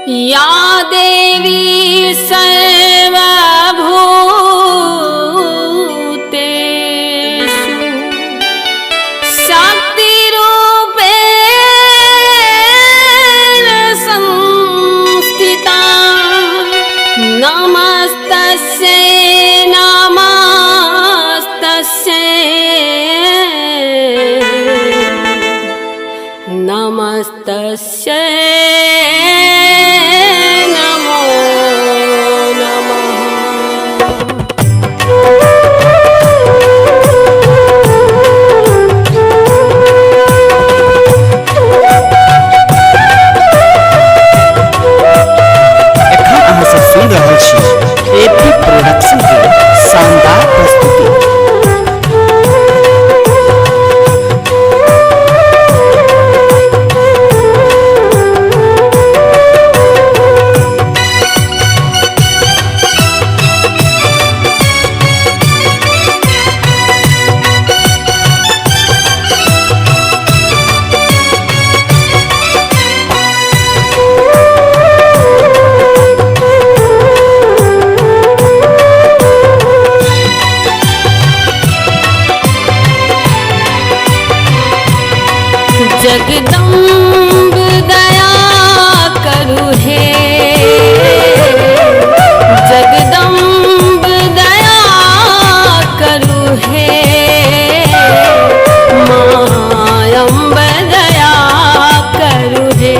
या देवी सर्वभूतेषु शक्तिरूपेण संस्थिता नमस्तस्यै नमस्तस्यै नमो नमः। एखन अहाँ सब सुनि रहल छी एपी प्रोडक्शन के शानदार प्रस्तुति। जगदम्ब दया करु हे, जगदम्ब दया करु हे, मायम्ब दया करु हे,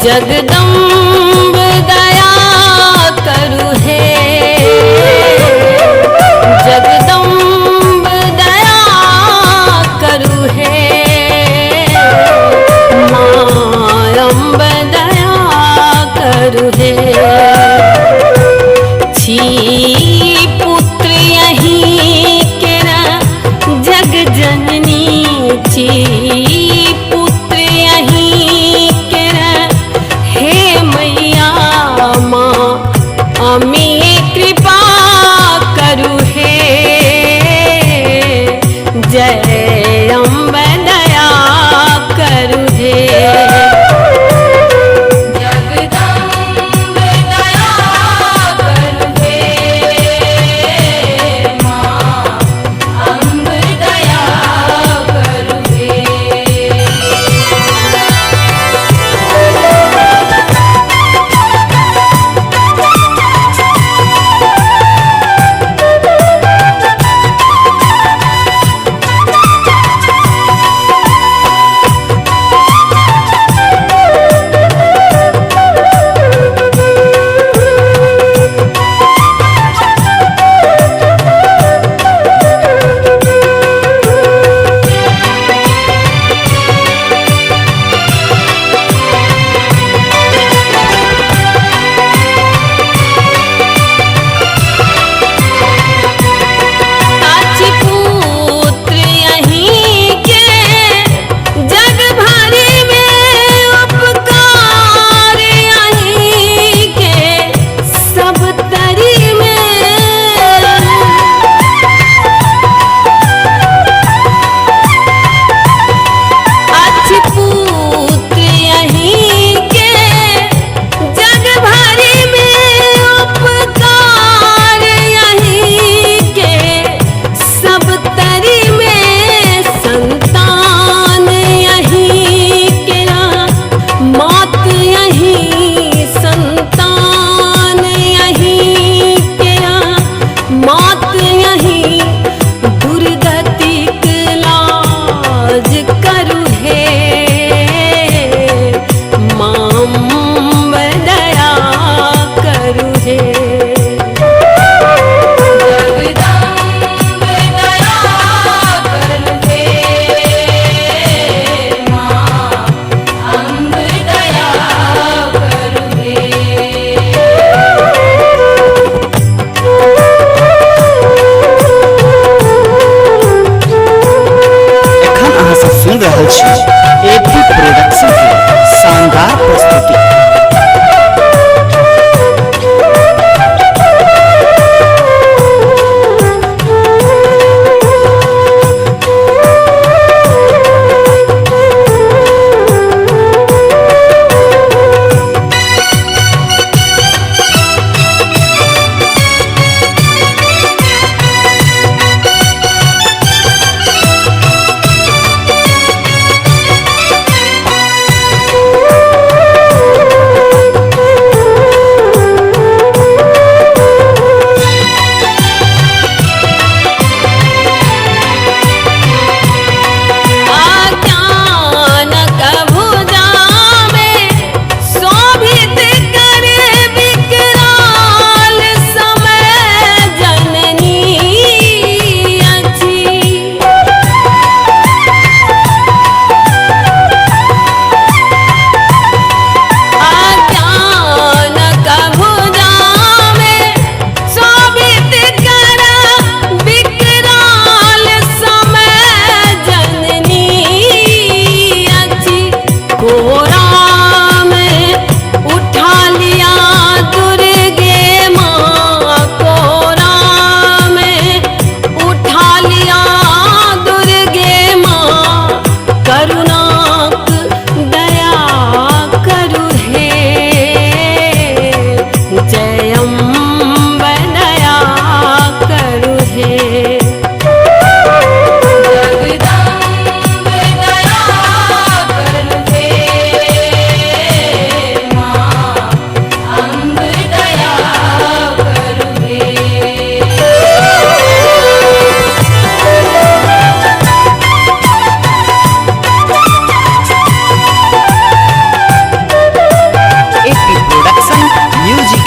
जगदम्ब दया करु हे, जगदम्ब दया करु हे, मायम्ब दया करु हे। छी पुत्र यहीं के न जग जननी, छी पुत्र यहीं के न हे मैया माँ अमी कृपा करु हे, जय अम्ब दया करु हे, जगदम्ब दया करु हे, माँ अम्ब दया करु हे। सुन रहल छी एपी प्रोडक्शन के शानदार प्रस्तुति।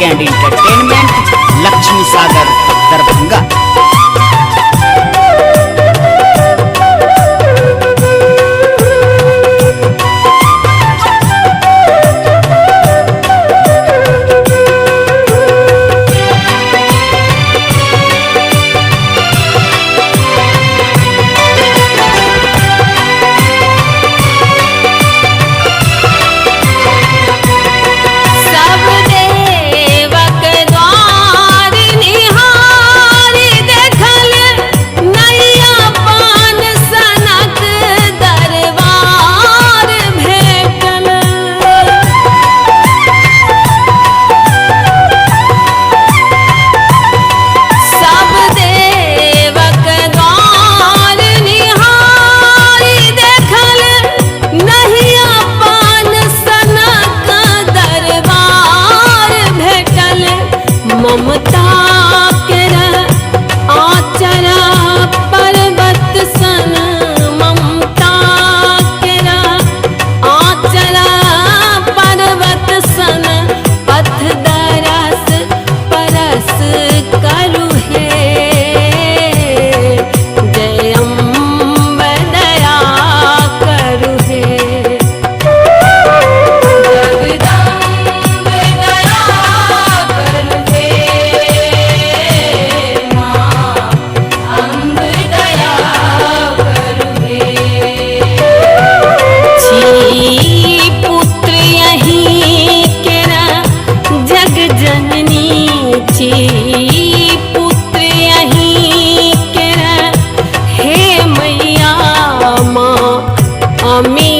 एंड इंटरटेनमेंट, लक्ष्मी सागर, दरभंगा। सब देवक द्वार निहारी देखल, नैया पान सनक दरबार भेटल। सब देवक द्वार निहारी देखल, नैया पान सनक दरबार भेटल। ममता केरा आचरा पर्वत सन, ममता केरा आचरा पर्वत सन, पथ दरस परस करु हे। जय अम्ब दया करु हे। जगदम्ब दया करु हे, माँ अम्ब दया करु हे। छी पुत्र यहीं केरा जग जननी, छी पुत्र यहीं केरा हे मैया माँ अमी